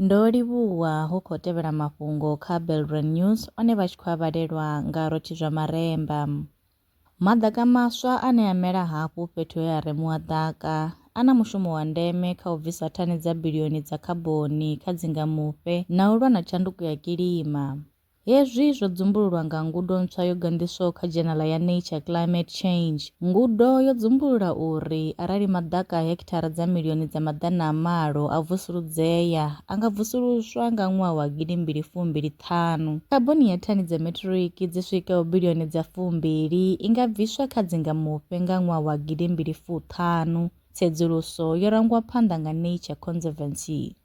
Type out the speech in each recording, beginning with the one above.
Ndo livhuwa hu khou tevhela mafhungo kha Belrand News one vha tshi khou vhalelwa nga Rotshizwa Maremba. Maḓaka maswa ane a mela hafhu fhethu he ha remiwa ḓaka a na mushumo wa ndeme kha u bvisa thani dza biḽioni dza khaboni kha dzingamufe na u lwa na tshanduko ya kilima. Hezwi zwo dzumbululwa nga ngudo ntswa yo gandiswaho kha dzhenala ya Nature Climate Change. Ngudo yo dzumbulula uri arali maḓaka hekithara dza miḽioni dza maḓana a malo a vusuludzeya a nga vusuluswa nga ṅwaha wa 2025. Khaboni ya thani dza metiriki dzi swikaho biḽioni dza 2 i nga bviswa kha dzingamufe nga ṅwaha wa 2050. Tsedzuluso yo rangwa phanḓa nga Nature Conservancy.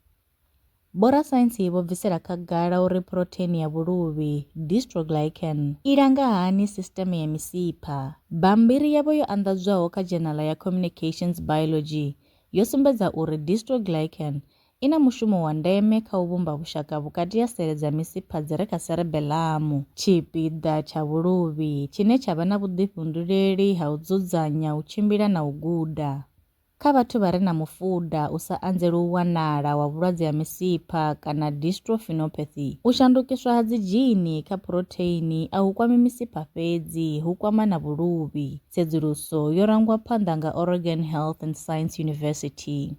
Borasaintsi vho bvisela khagala uri protein ya vhuluvhi, dystroglycan, i langa hani sisteme ya misipha. Bambiri yavho yo anḓadzwaho kha dzhenala ya Communications Biology yo sumbedza uri dystroglycan i na mushumo wa ndeme kha u vhumba vhushaka vhukati ha sele dza misipha dzi re kha cerebellum, tshipiḓa tsha vhuluvhi tshine tsha vha na vhuḓifhinduleli ha u dzudzanya u tshimbila na u guda. Kha vhathu vha re na mufuda u sa anzela u wanala wa vhulwadze ha misipha kana dystrophinopathy, u shandukiswa ha dzidzhini kha proteini a hu kwami misipha fhedzi, hu kwama na vhuluvhi. Tsedzuluso yo rangwa phanḓa nga Oregon Health and Science University.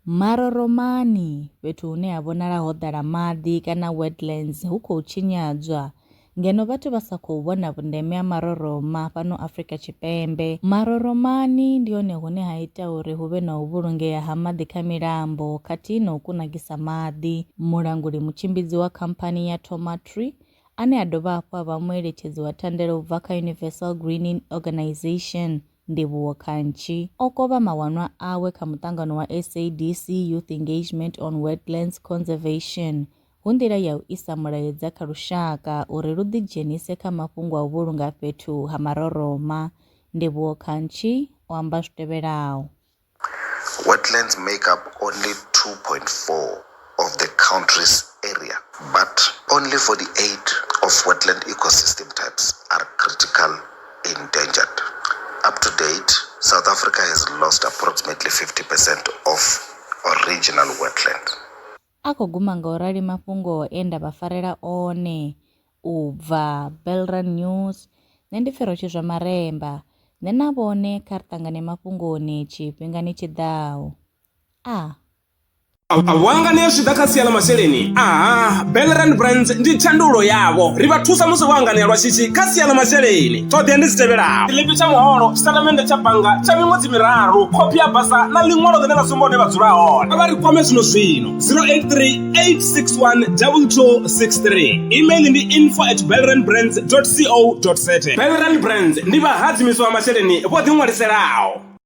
Maroromani, fhethu hune ha vhonala ho ḓala maḓi kana wetlands, hu khou tshinyadzwa ngeno vhathu vha sa khou vhona vhundeme ha maroroma fhano Afrika Tshipembe. Maroromani ndi hone hune ha ita uri hu vhe na u vhulungea ha maḓi kha milambo khathihi na u kunakisa maḓi. Mulanguli mutshimbidzi wa khamphani ya Tomatree ane a dovha hafhu a vha mueletshedzi wa thandela u bva kha Universal Greening Organisation, Ndivhuwo Kantshi, o kovha mawanwa awe kha muṱangano wa SADC Youth Engagement on Wetlands Conservation hu nḓila ya u isa mulaedza kha lushaka uri lu ḓidzhenise kha mafhungo a u vhulunga fhethu ha maroroma. Ndivhuwo Kantshi o amba zwi tevhelaho. Wetlands make up only 2.4 of the country's area, but only 48 of wetland ecosystem types are critical endangered. Up to date, South Africa has lost approximately 50% of original wetland. Akho guma nga u rali mafhungo enda vha farela one u bva Belrand News. Nṋe ndi Rotshizwa Maremba, nṋe na vhone kha ri ṱangane mafhungoni tshifhingani tshiḓaho. Awanga zwi ḓa kha sia ḽa masheleni, Belrand Brands ndi thandulo yavho. Ri vha thusa musi vho anganelwa shishi kha sia ḽa masheleni. Ṱhoḓea ndi dzi tevhelaho: ḽipi tsha muholo, tshitatamennde tsha bannga tsha miṅwedzi miraru, khophi ya basa na ḽiṅwalo ḽine ḽa sumba hune vha dzula hone. Vha ri kwame zwino 083 861 2263. Email ndi info@belrandbrands.co.za. Belrand Brands ndi vhahadzimiswa ha masheleni vho ḓiṅwaliselaho.